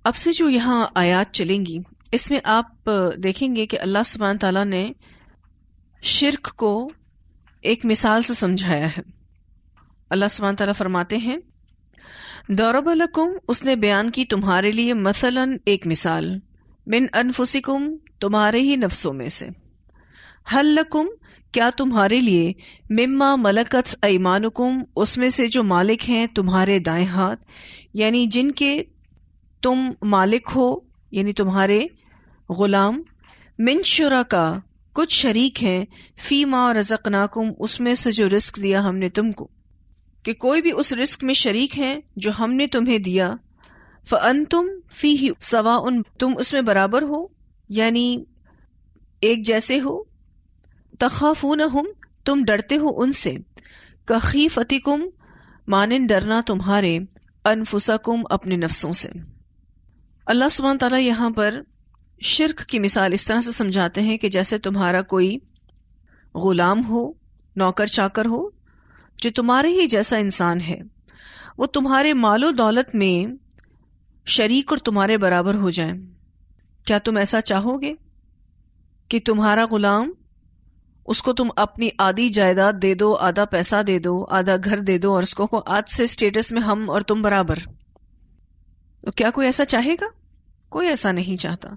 اب سے جو یہاں آیات چلیں گی اس میں آپ دیکھیں گے کہ اللہ سبحانہ تعالیٰ نے شرک کو ایک مثال سے سمجھایا ہے. اللہ سبحانہ تعالیٰ فرماتے ہیں ضرب لکم، اس نے بیان کی تمہارے لیے، مثلاً ایک مثال، من انفسکم، تمہارے ہی نفسوں میں سے، حل لکم، کیا تمہارے لیے، مما ملکت ایمانکم، اس میں سے جو مالک ہیں تمہارے دائیں ہاتھ، یعنی جن کے تم مالک ہو، یعنی تمہارے غلام، من شرکا، کچھ شریک ہیں، فی ما رزقناکم، اس میں سے جو رزق دیا ہم نے تم کو، کہ کوئی بھی اس رزق میں شریک ہے جو ہم نے تمہیں دیا، فانتم فیہ سواء، تم اس میں برابر ہو، یعنی ایک جیسے ہو، تخافونہم، تم ڈرتے ہو ان سے، کخیفتکم، مانند ڈرنا تمہارے، انفسکم، اپنے نفسوں سے. اللہ سبحانہ تعالیٰ یہاں پر شرک کی مثال اس طرح سے سمجھاتے ہیں کہ جیسے تمہارا کوئی غلام ہو، نوکر چاکر ہو، جو تمہارے ہی جیسا انسان ہے، وہ تمہارے مال و دولت میں شریک اور تمہارے برابر ہو جائیں. کیا تم ایسا چاہو گے کہ تمہارا غلام، اس کو تم اپنی آدھی جائیداد دے دو، آدھا پیسہ دے دو، آدھا گھر دے دو، اور اس کو آج سے اسٹیٹس میں ہم اور تم برابر؟ تو کیا کوئی ایسا چاہے گا؟ کوئی ایسا نہیں چاہتا.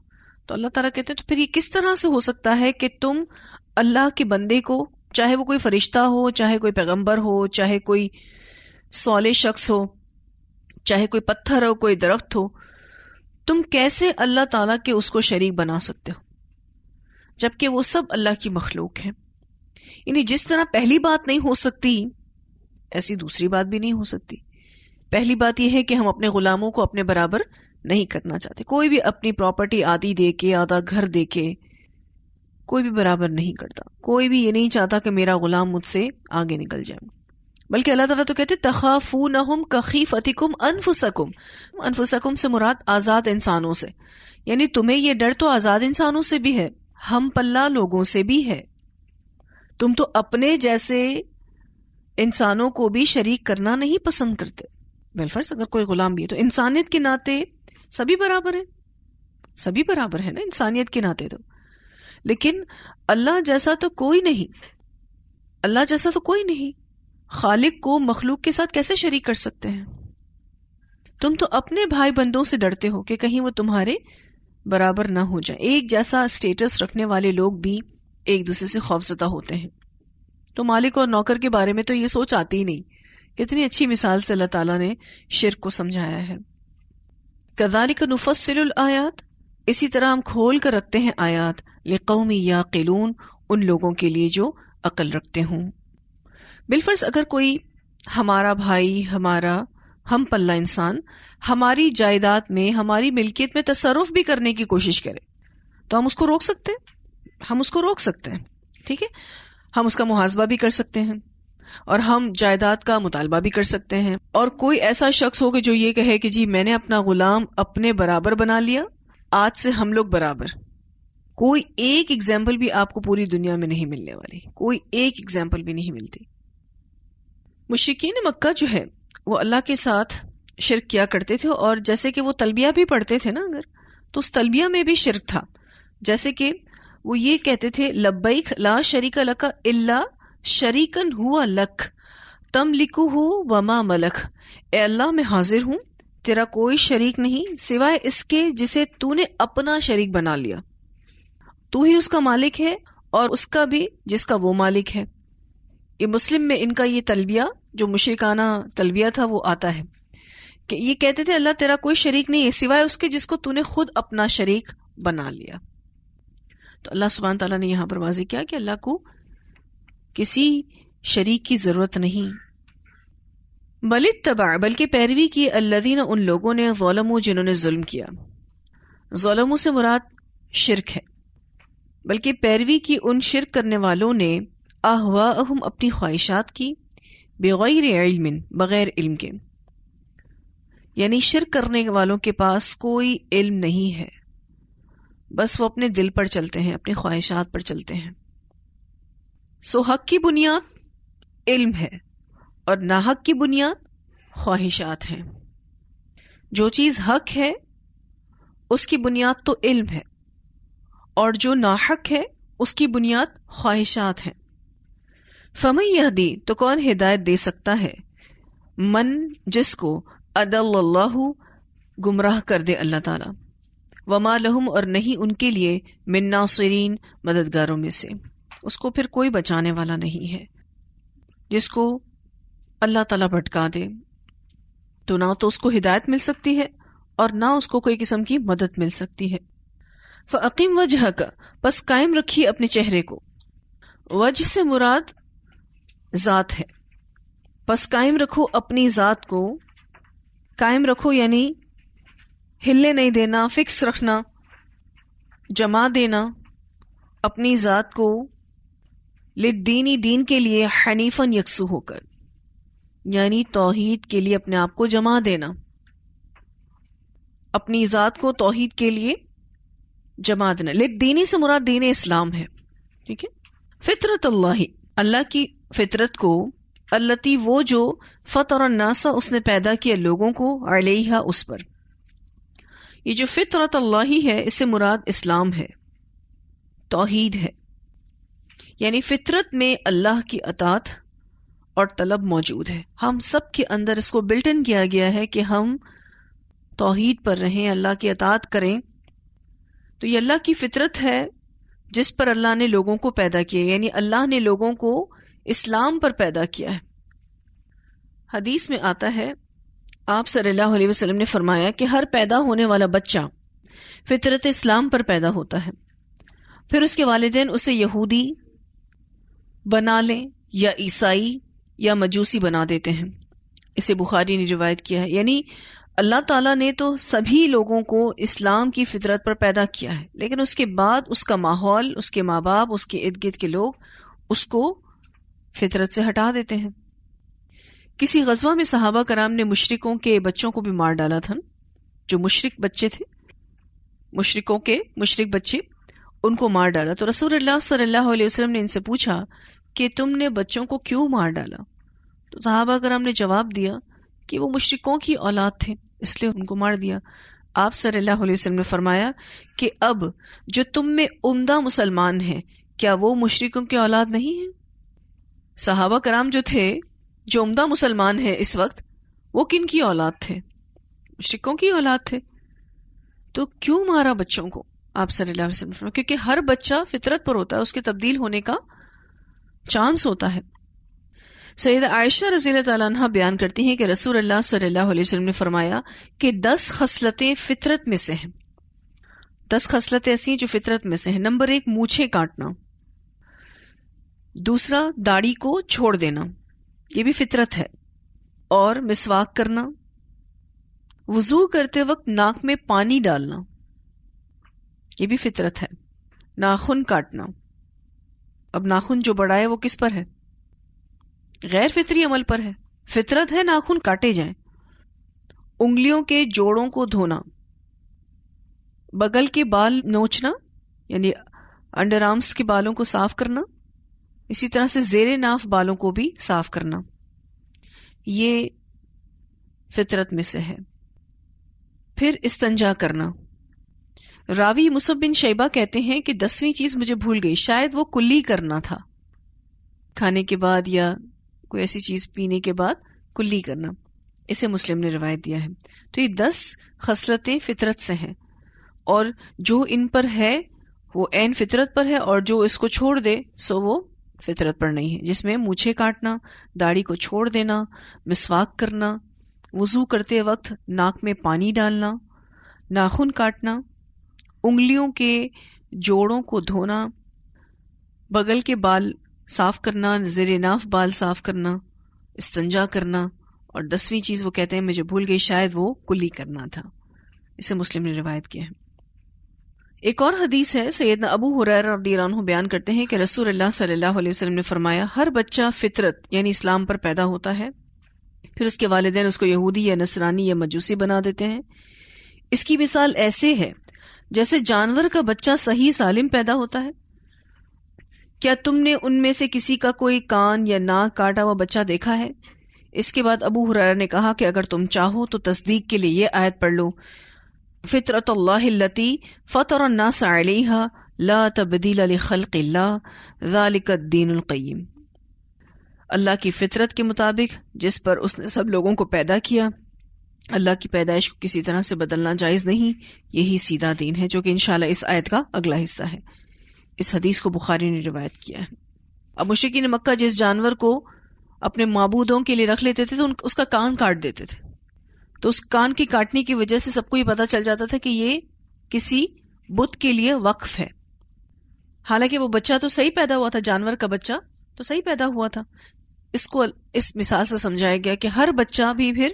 تو اللہ تعالیٰ کہتے ہیں تو پھر یہ کس طرح سے ہو سکتا ہے کہ تم اللہ کے بندے کو، چاہے وہ کوئی فرشتہ ہو، چاہے کوئی پیغمبر ہو، چاہے کوئی صالح شخص ہو، چاہے کوئی پتھر ہو، کوئی درخت ہو، تم کیسے اللہ تعالیٰ کے اس کو شریک بنا سکتے ہو جبکہ وہ سب اللہ کی مخلوق ہے؟ یعنی جس طرح پہلی بات نہیں ہو سکتی، ایسی دوسری بات بھی نہیں ہو سکتی. پہلی بات یہ ہے کہ ہم اپنے غلاموں کو اپنے برابر نہیں کرنا چاہتے. کوئی بھی اپنی پراپرٹی آدھی دے کے، آدھا گھر دے کے کوئی بھی برابر نہیں کرتا. کوئی بھی یہ نہیں چاہتا کہ میرا غلام مجھ سے آگے نکل جائے. بلکہ اللہ تعالیٰ تو کہتے تخافونہم کخیفتکم انفسکم. انفسکم سے مراد آزاد انسانوں سے، یعنی تمہیں یہ ڈر تو آزاد انسانوں سے بھی ہے، ہم پلہ لوگوں سے بھی ہے. تم تو اپنے جیسے انسانوں کو بھی شریک کرنا نہیں پسند کرتے. بالفرض اگر کوئی غلام بھی ہے تو انسانیت کے ناطے سبھی برابر ہیں، سبھی برابر ہے نا انسانیت کے ناطے. تو لیکن اللہ جیسا تو کوئی نہیں، اللہ جیسا تو کوئی نہیں. خالق کو مخلوق کے ساتھ کیسے شریک کر سکتے ہیں؟ تم تو اپنے بھائی بندوں سے ڈرتے ہو کہ کہیں وہ تمہارے برابر نہ ہو جائیں. ایک جیسا اسٹیٹس رکھنے والے لوگ بھی ایک دوسرے سے خوفزدہ ہوتے ہیں. تو مالک اور نوکر کے بارے میں تو یہ سوچ آتی ہی نہیں. کتنی اچھی مثال سے اللہ تعالیٰ نے شرک کو سمجھایا ہے. کذالک نفصل الآیات، اسی طرح ہم کھول کر رکھتے ہیں آیات، لقوم یعقلون، ان لوگوں کے لیے جو عقل رکھتے ہوں. بالفرض اگر کوئی ہمارا بھائی، ہمارا ہم پلہ انسان ہماری جائیداد میں، ہماری ملکیت میں تصرف بھی کرنے کی کوشش کرے تو ہم اس کو روک سکتے ہیں، ہم اس کو روک سکتے ہیں. ٹھیک ہے، ہم اس کا محاسبہ بھی کر سکتے ہیں، اور ہم جائیداد کا مطالبہ بھی کر سکتے ہیں. اور کوئی ایسا شخص ہو کہ جو یہ کہے کہ جی میں نے اپنا غلام اپنے برابر بنا لیا، آج سے ہم لوگ برابر. کوئی ایک ایگزامپل بھی آپ کو پوری دنیا میں نہیں ملنے والی، کوئی ایک ایگزامپل بھی نہیں ملتی. مشرکین مکہ جو ہے وہ اللہ کے ساتھ شرک کیا کرتے تھے، اور جیسے کہ وہ تلبیہ بھی پڑھتے تھے نا اگر، تو اس تلبیہ میں بھی شرک تھا. جیسے کہ وہ یہ کہتے تھے لبیک لا شریک لک الا شریکن ہوا لک تملکہ وما ملک، اے اللہ میں حاضر ہوں، تیرا کوئی شریک نہیں سوائے اس کے جسے تو نے اپنا شریک بنا لیا. تو ہی اس کا مالک ہے اور اس کا بھی جس کا وہ مالک ہے. یہ مسلم میں ان کا یہ تلبیہ جو مشرکانہ تلبیہ تھا وہ آتا ہے کہ یہ کہتے تھے اللہ تیرا کوئی شریک نہیں ہے سوائے اس کے جس کو تو نے خود اپنا شریک بنا لیا. تو اللہ سبحانہ تعالیٰ نے یہاں پر واضح کیا کہ اللہ کو کسی شریک کی ضرورت نہیں. بل اتبع، بلکہ پیروی کی، الذین، ان لوگوں نے، ظلموا، جنہوں نے ظلم کیا. ظلموں سے مراد شرک ہے، بلکہ پیروی کی ان شرک کرنے والوں نے، اہواءہم، اپنی خواہشات کی، بغیر علم، بغیر علم کے. یعنی شرک کرنے والوں کے پاس کوئی علم نہیں ہے، بس وہ اپنے دل پر چلتے ہیں، اپنی خواہشات پر چلتے ہیں. سو حق کی بنیاد علم ہے اور ناحق کی بنیاد خواہشات ہیں. جو چیز حق ہے اس کی بنیاد تو علم ہے، اور جو ناحق ہے اس کی بنیاد خواہشات ہیں۔ فمن یہدی، تو کون ہدایت دے سکتا ہے، من، جس کو اضل اللہ، گمراہ کر دے اللہ تعالی، وما لہم، اور نہیں ان کے لیے، من ناصرین، مددگاروں میں سے، اس کو پھر کوئی بچانے والا نہیں ہے۔ جس کو اللہ تعالیٰ بھٹکا دے تو نہ تو اس کو ہدایت مل سکتی ہے اور نہ اس کو کوئی قسم کی مدد مل سکتی ہے۔ فَأَقِمْ وَجْهَكَ، پس قائم رکھیے اپنے چہرے کو۔ وجہ سے مراد ذات ہے، پس قائم رکھو اپنی ذات کو۔ قائم رکھو یعنی ہلنے نہیں دینا، فکس رکھنا، جما دینا اپنی ذات کو، للدینی، دین کے لیے، حنیفاً، یکسو ہو کر، یعنی توحید کے لیے اپنے آپ کو جما دینا، اپنی ذات کو توحید کے لیے جما دینا۔ للدینی سے مراد دین اسلام ہے، ٹھیک ہے۔ فطرت اللہ، اللہ کی فطرت کو، التی، وہ جو، فطر الناس، اس نے پیدا کیا لوگوں کو، علیہا، اس پر۔ یہ جو فطرت اللہ ہے اس سے مراد اسلام ہے، توحید ہے، یعنی فطرت میں اللہ کی اطاعت اور طلب موجود ہے۔ ہم سب کے اندر اس کو بلٹ ان کیا گیا ہے کہ ہم توحید پر رہیں، اللہ کی اطاعت کریں۔ تو یہ اللہ کی فطرت ہے جس پر اللہ نے لوگوں کو پیدا کیا، یعنی اللہ نے لوگوں کو اسلام پر پیدا کیا ہے۔ حدیث میں آتا ہے، آپ صلی اللہ علیہ وسلم نے فرمایا کہ ہر پیدا ہونے والا بچہ فطرت اسلام پر پیدا ہوتا ہے، پھر اس کے والدین اسے یہودی بنا لیں یا عیسائی یا مجوسی بنا دیتے ہیں۔ اسے بخاری نے روایت کیا ہے، یعنی اللہ تعالیٰ نے تو سبھی لوگوں کو اسلام کی فطرت پر پیدا کیا ہے، لیکن اس کے بعد اس کا ماحول، اس کے ماں باپ، اس کے ارد گرد کے لوگ اس کو فطرت سے ہٹا دیتے ہیں۔ کسی غزوہ میں صحابہ کرام نے مشرکوں کے بچوں کو بھی مار ڈالا تھا، جو مشرک بچے تھے، مشرکوں کے مشرک بچے، ان کو مار ڈالا۔ تو رسول اللہ صلی اللہ علیہ وسلم نے ان سے پوچھا کہ تم نے بچوں کو کیوں مار ڈالا؟ تو صحابہ کرام نے جواب دیا کہ وہ مشرکوں کی اولاد تھے، اس لیے ان کو مار دیا۔ آپ صلی اللہ علیہ وسلم نے فرمایا کہ اب جو تم میں عمدہ مسلمان ہیں، کیا وہ مشرکوں کی اولاد نہیں ہیں؟ صحابہ کرام جو تھے، جو عمدہ مسلمان ہیں اس وقت، وہ کن کی اولاد تھے؟ مشرکوں کی اولاد تھے۔ تو کیوں مارا بچوں کو؟ آپ صلی اللہ علیہ وسلم نے فرمایا کیونکہ ہر بچہ فطرت پر ہوتا ہے، اس کے تبدیل ہونے کا چانس ہوتا ہے۔ سیدہ عائشہ رضی اللہ تعالیٰ عنہ بیان کرتی ہیں کہ رسول اللہ صلی اللہ علیہ وسلم نے فرمایا کہ 10 خصلتیں فطرت میں سے ہیں۔ 10 خصلتیں ایسی ہیں جو فطرت میں سے ہیں۔ نمبر 1، مونچھیں کاٹنا۔ دوسرا، داڑھی کو چھوڑ دینا، یہ بھی فطرت ہے۔ اور مسواک کرنا، وضو کرتے وقت ناک میں پانی ڈالنا، یہ بھی فطرت ہے۔ ناخن کاٹنا، اب ناخن جو بڑا ہے وہ کس پر ہے؟ غیر فطری عمل پر ہے۔ فطرت ہے ناخن کاٹے جائیں۔ انگلیوں کے جوڑوں کو دھونا، بغل کے بال نوچنا، یعنی انڈر آرمز کے بالوں کو صاف کرنا، اسی طرح سے زیر ناف بالوں کو بھی صاف کرنا، یہ فطرت میں سے ہے۔ پھر استنجا کرنا۔ راوی مصعب بن شیبہ کہتے ہیں کہ 10ویں چیز مجھے بھول گئی، شاید وہ کلی کرنا تھا، کھانے کے بعد یا کوئی ایسی چیز پینے کے بعد کلی کرنا، اسے مسلم نے روایت دیا ہے۔ تو یہ 10 خصلتیں فطرت سے ہیں، اور جو ان پر ہے وہ عین فطرت پر ہے، اور جو اس کو چھوڑ دے سو وہ فطرت پر نہیں ہے، جس میں مونچھیں کاٹنا، داڑھی کو چھوڑ دینا، مسواک کرنا، وضو کرتے وقت ناک میں پانی ڈالنا، ناخن کاٹنا، انگلیوں کے جوڑوں کو دھونا، بغل کے بال صاف کرنا، زیر ناف بال صاف کرنا، استنجا کرنا، اور 10ویں چیز وہ کہتے ہیں مجھے بھول گئی، شاید وہ کلی کرنا تھا، اسے مسلم نے روایت کیا ہے۔ ایک اور حدیث ہے، سیدنا ابو ہریرہ رضی اللہ عنہ بیان کرتے ہیں کہ رسول اللہ صلی اللہ علیہ وسلم نے فرمایا ہر بچہ فطرت یعنی اسلام پر پیدا ہوتا ہے، پھر اس کے والدین اس کو یہودی یا نصرانی یا مجوسی بنا دیتے ہیں۔ اس کی مثال ایسے ہے جیسے جانور کا بچہ صحیح سالم پیدا ہوتا ہے۔ کیا تم نے ان میں سے کسی کا کوئی کان یا ناک کاٹا ہوا بچہ دیکھا ہے؟ اس کے بعد ابو ہریرہ نے کہا کہ اگر تم چاہو تو تصدیق کے لیے یہ آیت پڑھ لو، فطرت اللہ التی فطر الناس علیہا لا تبدیل لخلق اللہ ذالک الدین القیم. اللہ کی فطرت کے مطابق جس پر اس نے سب لوگوں کو پیدا کیا، اللہ کی پیدائش کو کسی طرح سے بدلنا جائز نہیں، یہی سیدھا دین ہے، جو کہ انشاءاللہ اس آیت کا اگلا حصہ ہے. اس حدیث کو بخاری نے روایت کیا ہے. اب مشرکین مکہ جس جانور کو اپنے معبودوں کے لیے رکھ لیتے تھے تو اس کا کان کاٹ دیتے تھے، تو اس کان کی کاٹنے کی وجہ سے سب کو یہ پتہ چل جاتا تھا کہ یہ کسی بت کے لیے وقف ہے. حالانکہ وہ بچہ تو صحیح پیدا ہوا تھا، جانور کا بچہ تو صحیح پیدا ہوا تھا. اس کو اس مثال سے سمجھایا گیا کہ ہر بچہ بھی پھر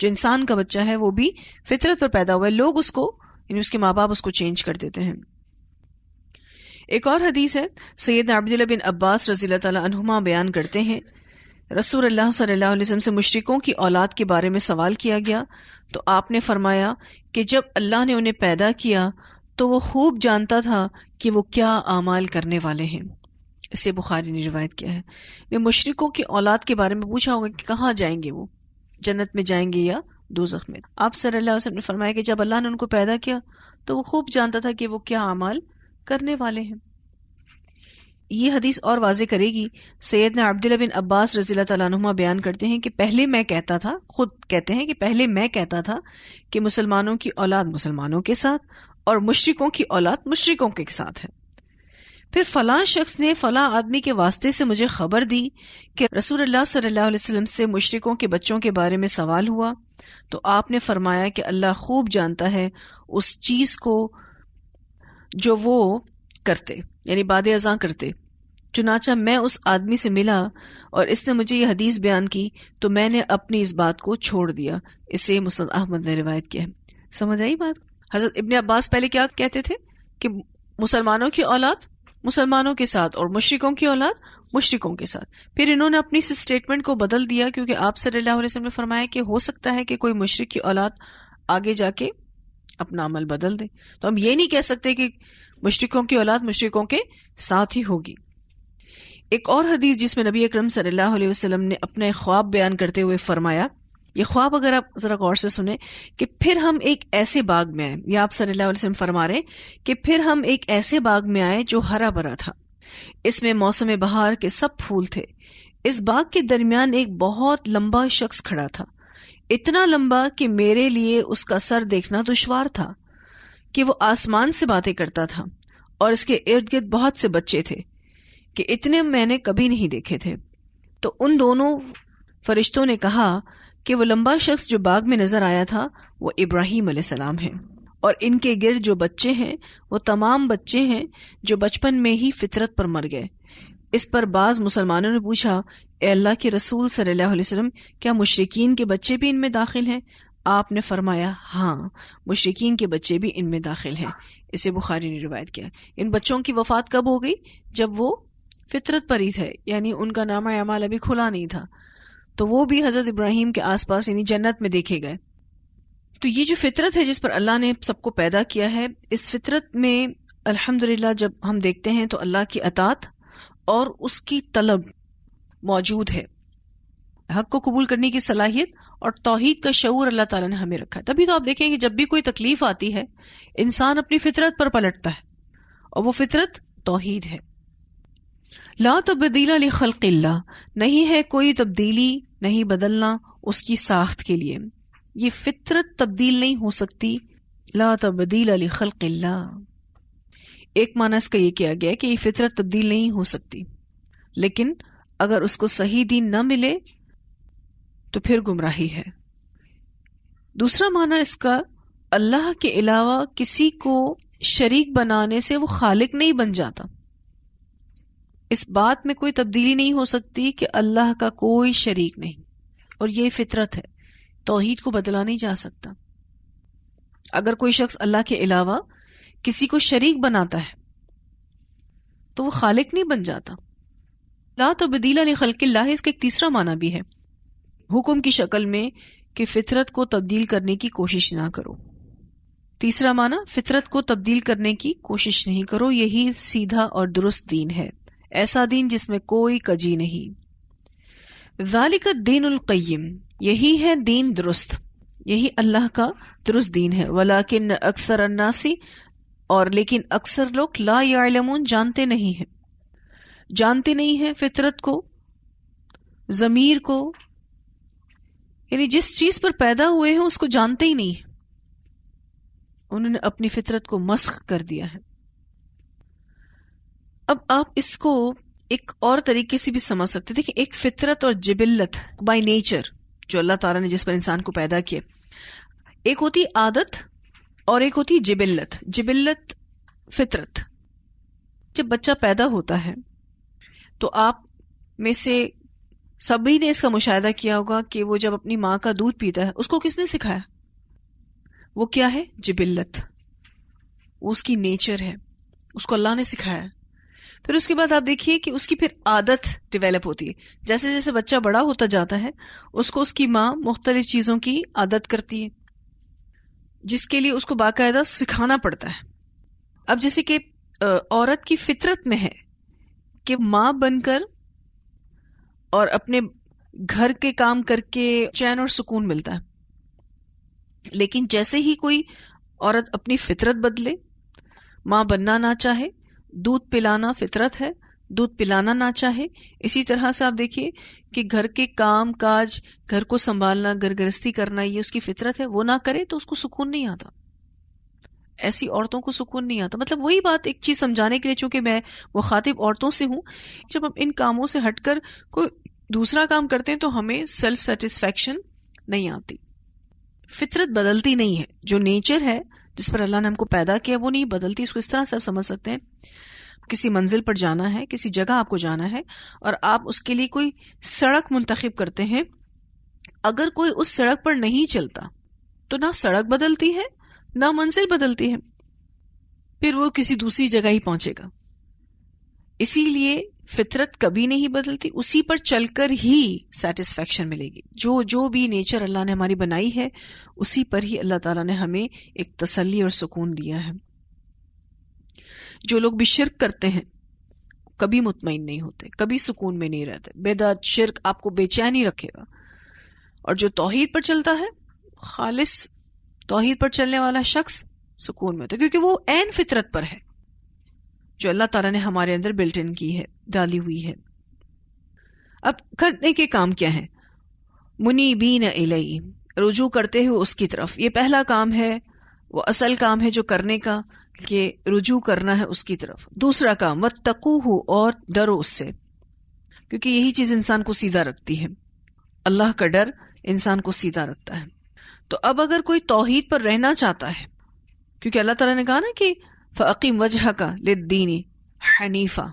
جو انسان کا بچہ ہے وہ بھی فطرت پر پیدا ہوا ہے، لوگ اس کو یعنی اس کے ماں باپ اس کو چینج کر دیتے ہیں. ایک اور حدیث ہے، سیدنا عبداللہ بن عباس رضی اللہ تعالیٰ عنہما بیان کرتے ہیں، رسول اللہ صلی اللہ علیہ وسلم سے مشرکوں کی اولاد کے بارے میں سوال کیا گیا تو آپ نے فرمایا کہ جب اللہ نے انہیں پیدا کیا تو وہ خوب جانتا تھا کہ وہ کیا اعمال کرنے والے ہیں. اسے بخاری نے روایت کیا ہے. مشرکوں کی اولاد کے بارے میں پوچھا ہوگا کہ کہاں جائیں گے، وہ جنت میں جائیں گے یا دوزخ میں. آپ صلی اللہ علیہ وسلم نے فرمایا کہ جب اللہ نے ان کو پیدا کیا تو وہ خوب جانتا تھا کہ وہ کیا اعمال کرنے والے ہیں. یہ حدیث اور واضح کرے گی. سیدنا عبداللہ بن عباس رضی اللہ تعالیٰ عنہما بیان کرتے ہیں کہ پہلے میں کہتا تھا، خود کہتے ہیں کہ پہلے میں کہتا تھا کہ مسلمانوں کی اولاد مسلمانوں کے ساتھ اور مشرکوں کی اولاد مشرکوں کے ساتھ ہے. پھر فلاں شخص نے فلاں آدمی کے واسطے سے مجھے خبر دی کہ رسول اللہ صلی اللہ علیہ وسلم سے مشرکوں کے بچوں کے بارے میں سوال ہوا تو آپ نے فرمایا کہ اللہ خوب جانتا ہے اس چیز کو جو وہ کرتے، یعنی باد ازاں کرتے. چنانچہ میں اس آدمی سے ملا اور اس نے مجھے یہ حدیث بیان کی تو میں نے اپنی اس بات کو چھوڑ دیا. اسے مسند احمد نے روایت کیا ہے. سمجھ آئی بات؟ حضرت ابن عباس پہلے کیا کہتے تھے کہ مسلمانوں کی اولاد مسلمانوں کے ساتھ اور مشرکوں کی اولاد مشرکوں کے ساتھ. پھر انہوں نے اپنی اس اسٹیٹمنٹ کو بدل دیا کیونکہ آپ صلی اللہ علیہ وسلم نے فرمایا کہ ہو سکتا ہے کہ کوئی مشرک کی اولاد آگے جا کے اپنا عمل بدل دے، تو ہم یہ نہیں کہہ سکتے کہ مشرکوں کی اولاد مشرکوں کے ساتھ ہی ہوگی. ایک اور حدیث جس میں نبی اکرم صلی اللہ علیہ وسلم نے اپنے خواب بیان کرتے ہوئے فرمایا، یہ خواب اگر آپ ذرا غور سے سنیں، کہ پھر ہم ایک ایسے باغ میں آئے، یا آپ صلی اللہ علیہ وسلم فرما رہے کہ پھر ہم ایک ایسے باغ میں آئے جو ہرا بھرا تھا، اس میں موسم بہار کے سب پھول تھے. اس باغ کے درمیان ایک بہت لمبا شخص کھڑا تھا، اتنا لمبا کہ میرے لیے اس کا سر دیکھنا دشوار تھا، کہ وہ آسمان سے باتیں کرتا تھا اور اس کے ارد گرد بہت سے بچے تھے کہ اتنے میں نے کبھی نہیں دیکھے تھے. تو ان دونوں فرشتوں نے کہا کہ وہ لمبا شخص جو باغ میں نظر آیا تھا وہ ابراہیم علیہ السلام ہے، اور ان کے گرد جو بچے ہیں وہ تمام بچے ہیں جو بچپن میں ہی فطرت پر مر گئے. اس پر بعض مسلمانوں نے پوچھا، اے اللہ کے رسول صلی اللہ علیہ وسلم، کیا مشرکین کے بچے بھی ان میں داخل ہیں؟ آپ نے فرمایا ہاں، مشرکین کے بچے بھی ان میں داخل ہیں. اسے بخاری نے روایت کیا. ان بچوں کی وفات کب ہو گئی؟ جب وہ فطرت پر ہی تھے، یعنی ان کا نامہ اعمال ابھی کھلا نہیں تھا، تو وہ بھی حضرت ابراہیم کے آس پاس یعنی جنت میں دیکھے گئے. تو یہ جو فطرت ہے جس پر اللہ نے سب کو پیدا کیا ہے، اس فطرت میں الحمدللہ جب ہم دیکھتے ہیں تو اللہ کی اطاعت اور اس کی طلب موجود ہے. حق کو قبول کرنے کی صلاحیت اور توحید کا شعور اللہ تعالیٰ نے ہمیں رکھا ہے. تبھی تو آپ دیکھیں کہ جب بھی کوئی تکلیف آتی ہے انسان اپنی فطرت پر پلٹتا ہے، اور وہ فطرت توحید ہے. لا تبدیل لخلق اللہ، نہیں ہے کوئی تبدیلی، نہیں بدلنا اس کی ساخت کے لیے. یہ فطرت تبدیل نہیں ہو سکتی. لا تبدیل لخلق اللہ، ایک معنی اس کا یہ کیا گیا کہ یہ فطرت تبدیل نہیں ہو سکتی، لیکن اگر اس کو صحیح دین نہ ملے تو پھر گمراہی ہے. دوسرا معنی اس کا، اللہ کے علاوہ کسی کو شریک بنانے سے وہ خالق نہیں بن جاتا. اس بات میں کوئی تبدیلی نہیں ہو سکتی کہ اللہ کا کوئی شریک نہیں، اور یہ فطرت ہے. توحید کو بدلا نہیں جا سکتا. اگر کوئی شخص اللہ کے علاوہ کسی کو شریک بناتا ہے تو وہ خالق نہیں بن جاتا. لا تبدیل لخلق اللہ، اس کا ایک تیسرا معنی بھی ہے، حکم کی شکل میں کہ فطرت کو تبدیل کرنے کی کوشش نہ کرو. تیسرا معنی، فطرت کو تبدیل کرنے کی کوشش نہیں کرو، یہی سیدھا اور درست دین ہے، ایسا دین جس میں کوئی کجی نہیں. ذالک الدین القیم، یہی ہے دین درست، یہی اللہ کا درست دین ہے. ولیکن اکثر الناس، اور لیکن اکثر لوگ لا یعلمون، جانتے نہیں ہیں. جانتے نہیں ہیں فطرت کو، ضمیر کو، یعنی جس چیز پر پیدا ہوئے ہیں اس کو جانتے ہی نہیں. انہوں نے اپنی فطرت کو مسخ کر دیا ہے. اب آپ اس کو ایک اور طریقے سے بھی سمجھ سکتے تھے کہ ایک فطرت اور جبلت بائی نیچر جو اللہ تعالیٰ نے جس پر انسان کو پیدا کیا، ایک ہوتی عادت اور ایک ہوتی جبلت. جبلت فطرت. جب بچہ پیدا ہوتا ہے تو آپ میں سے سبھی نے اس کا مشاہدہ کیا ہوگا کہ وہ جب اپنی ماں کا دودھ پیتا ہے اس کو کس نے سکھایا؟ وہ کیا ہے؟ جبلت. وہ اس کی نیچر ہے، اس کو اللہ نے سکھایا. پھر اس کے بعد آپ دیکھیے کہ اس کی پھر عادت ڈیویلپ ہوتی ہے. جیسے جیسے بچہ بڑا ہوتا جاتا ہے اس کو اس کی ماں مختلف چیزوں کی عادت کرتی ہے جس کے لیے اس کو باقاعدہ سکھانا پڑتا ہے. اب جیسے کہ عورت کی فطرت میں ہے کہ ماں بن کر اور اپنے گھر کے کام کر کے چین اور سکون ملتا ہے، لیکن جیسے ہی کوئی عورت اپنی فطرت بدلے، ماں بننا نہ چاہے، دودھ پلانا فطرت ہے، دودھ پلانا نہ چاہے، اسی طرح سے آپ دیکھیے کہ گھر کے کام کاج، گھر کو سنبھالنا، گھر گرہستی کرنا، یہ اس کی فطرت ہے، وہ نہ کرے تو اس کو سکون نہیں آتا. ایسی عورتوں کو سکون نہیں آتا. مطلب وہی بات ایک چیز سمجھانے کے لیے، چونکہ میں مخاطب عورتوں سے ہوں، جب ہم ان کاموں سے ہٹ کر کوئی دوسرا کام کرتے ہیں تو ہمیں سیلف سیٹسفیکشن نہیں آتی. فطرت بدلتی نہیں ہے. جو نیچر ہے جس پر اللہ نے ہم کو پیدا کیا وہ نہیں بدلتی. اس کو اس طرح سے آپ سمجھ سکتے ہیں، کسی منزل پر جانا ہے، کسی جگہ آپ کو جانا ہے اور آپ اس کے لیے کوئی سڑک منتخب کرتے ہیں. اگر کوئی اس سڑک پر نہیں چلتا تو نہ سڑک بدلتی ہے نہ منزل بدلتی ہے، پھر وہ کسی دوسری جگہ ہی پہنچے گا. اسی لیے فطرت کبھی نہیں بدلتی، اسی پر چل کر ہی سیٹسفیکشن ملے گی. جو بھی نیچر اللہ نے ہماری بنائی ہے اسی پر ہی اللہ تعالیٰ نے ہمیں ایک تسلی اور سکون دیا ہے. جو لوگ بھی شرک کرتے ہیں کبھی مطمئن نہیں ہوتے، کبھی سکون میں نہیں رہتے. بدعت شرک آپ کو بے چین ہی رکھے گا. اور جو توحید پر چلتا ہے، خالص توحید پر چلنے والا شخص سکون میں ہوتا ہے، کیونکہ وہ عین فطرت پر ہے جو اللہ تعالیٰ نے ہمارے اندر بلٹ ان کی ہے، ڈالی ہوئی ہے. اب کرنے کے کام کیا ہیں؟ منیبین الیہ، رجوع کرتے ہوئے اس کی طرف. یہ پہلا کام ہے، وہ اصل کام ہے جو کرنے کا، کہ رجوع کرنا ہے اس کی طرف. دوسرا کام واتقوہ، اور ڈرو اس سے، کیونکہ یہی چیز انسان کو سیدھا رکھتی ہے. اللہ کا ڈر انسان کو سیدھا رکھتا ہے. تو اب اگر کوئی توحید پر رہنا چاہتا ہے، کیونکہ اللہ تعالیٰ نے کہا نا کہ فَأَقِمْ وَجْهَكَ لِلدِّينِ حَنِيفًا،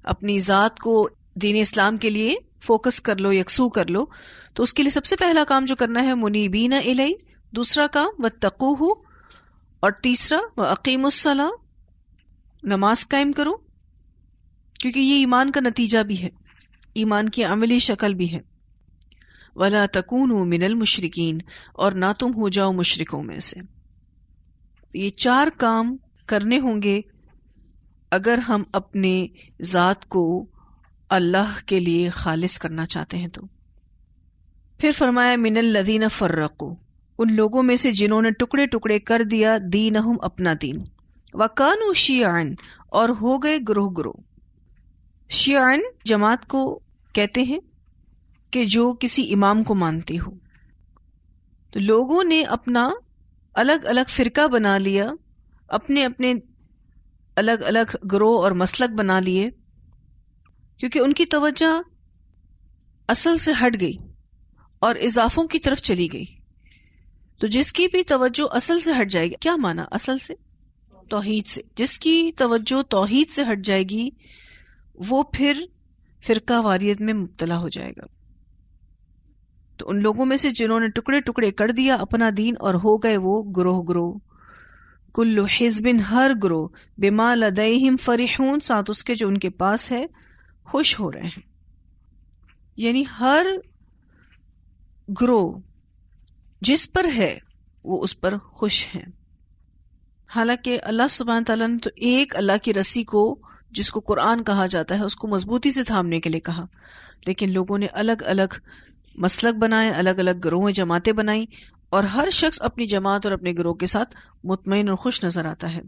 اپنی ذات کو دین اسلام کے لیے فوکس کر لو، یکسو کر لو. تو اس کے لیے سب سے پہلا کام جو کرنا ہے منیبین الیہ، دوسرا کام واتقوہ، اور تیسرا وَأَقِیمُوا الصَّلَاةَ، نماز قائم کرو، کیونکہ یہ ایمان کا نتیجہ بھی ہے، ایمان کی عملی شکل بھی ہے. وَلَا تَكُونُوا مِنَ الْمُشْرِكِينَ، اور نہ تم ہو جاؤ مشرکوں میں سے. یہ 4 کام کرنے ہوں گے اگر ہم اپنے ذات کو اللہ کے لیے خالص کرنا چاہتے ہیں. تو پھر فرمایا من الذین فرقوا، ان لوگوں میں سے جنہوں نے ٹکڑے ٹکڑے کر دیا دینہم، اپنا دین. وکانوا شیعا، اور ہو گئے گروہ گروہ. شیعا جماعت کو کہتے ہیں کہ جو کسی امام کو مانتی ہو. تو لوگوں نے اپنا الگ الگ فرقہ بنا لیا، اپنے اپنے الگ الگ گروہ اور مسلک بنا لیے، کیونکہ ان کی توجہ اصل سے ہٹ گئی اور اضافوں کی طرف چلی گئی. تو جس کی بھی توجہ اصل سے ہٹ جائے گی، کیا مانا اصل سے؟ توحید سے. جس کی توجہ توحید سے ہٹ جائے گی وہ پھر فرقہ واریت میں مبتلا ہو جائے گا. تو ان لوگوں میں سے جنہوں نے ٹکڑے ٹکڑے کر دیا اپنا دین اور ہو گئے وہ گروہ گروہ. کل حزب، ہر گروہ، بما لدیہم فرحون، ساتھ اس کے جو ان کے پاس ہے خوش ہو رہے ہیں. یعنی ہر گروہ جس پر ہے وہ اس پر خوش ہیں. حالانکہ اللہ سبحانہ تعالیٰ نے تو ایک اللہ کی رسی کو، جس کو قرآن کہا جاتا ہے، اس کو مضبوطی سے تھامنے کے لیے کہا، لیکن لوگوں نے الگ الگ مسلک بنائے، الگ الگ گروہ جماعتیں بنائیں اور ہر شخص اپنی جماعت اور اپنے گروہ کے ساتھ مطمئن اور خوش نظر آتا ہے،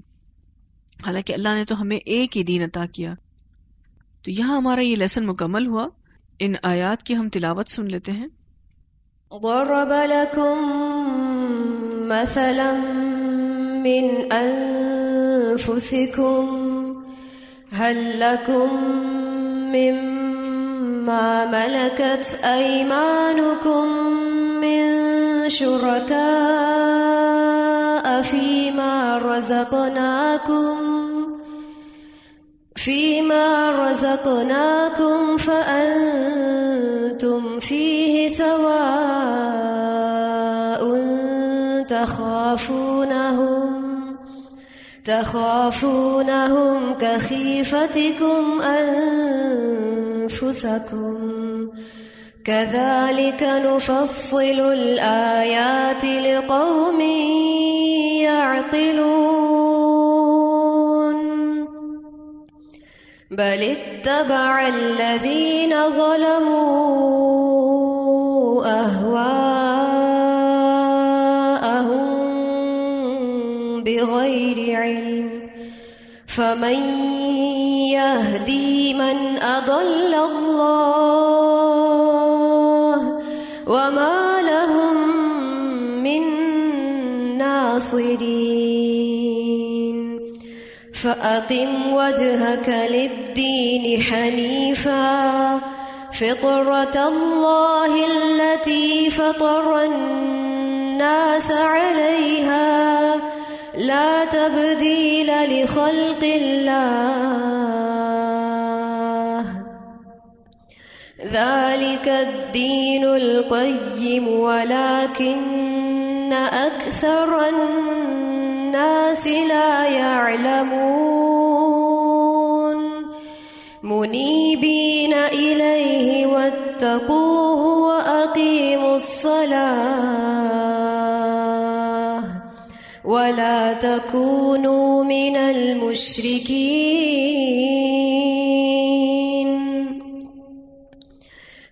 حالانکہ اللہ نے تو ہمیں ایک ہی دین عطا کیا۔ تو یہاں ہمارا یہ لیسن مکمل ہوا۔ ان آیات کی ہم تلاوت سن لیتے ہیں۔ ضرب لكم مثلا من أنفسكم هل لكم مما ملكت أيمانكم من شركاء فيما رزقناكم فأنتم فيه سواء تخافونهم كخيفتكم أنفسكم كذلك نفصل الآيات لقوم يعقلون بل اتبع الذين ظلموا أهواءهم بغير علم فمن يهدي من أضل الله وما لهم من ناصرين فأقم وجهك للدين حنيفا فطرة الله التي فطر الناس عليها لا تبديل لخلق الله ذلك الدين القيم ولكن أكثر الناس لا يعلمون منيبين إليه واتقوه وأقيموا الصلاة ولا تكونوا من المشركين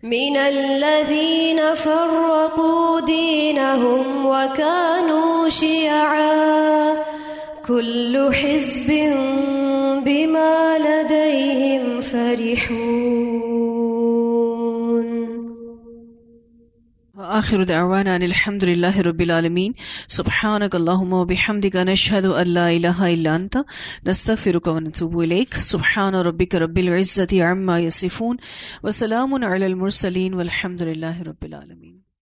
من الذين فرقوا دينهم وكانوا شيعا كل حزب بما لديهم فرحون وآخر دعوانا ان الحمد لله رب العالمين سبحانك اللهم وبحمدك نشهد ان لا اله الا انت نستغفرك ونتوب اليك سبحان ربك رب العزة عما يصفون وسلام على المرسلين والحمد لله رب العالمين۔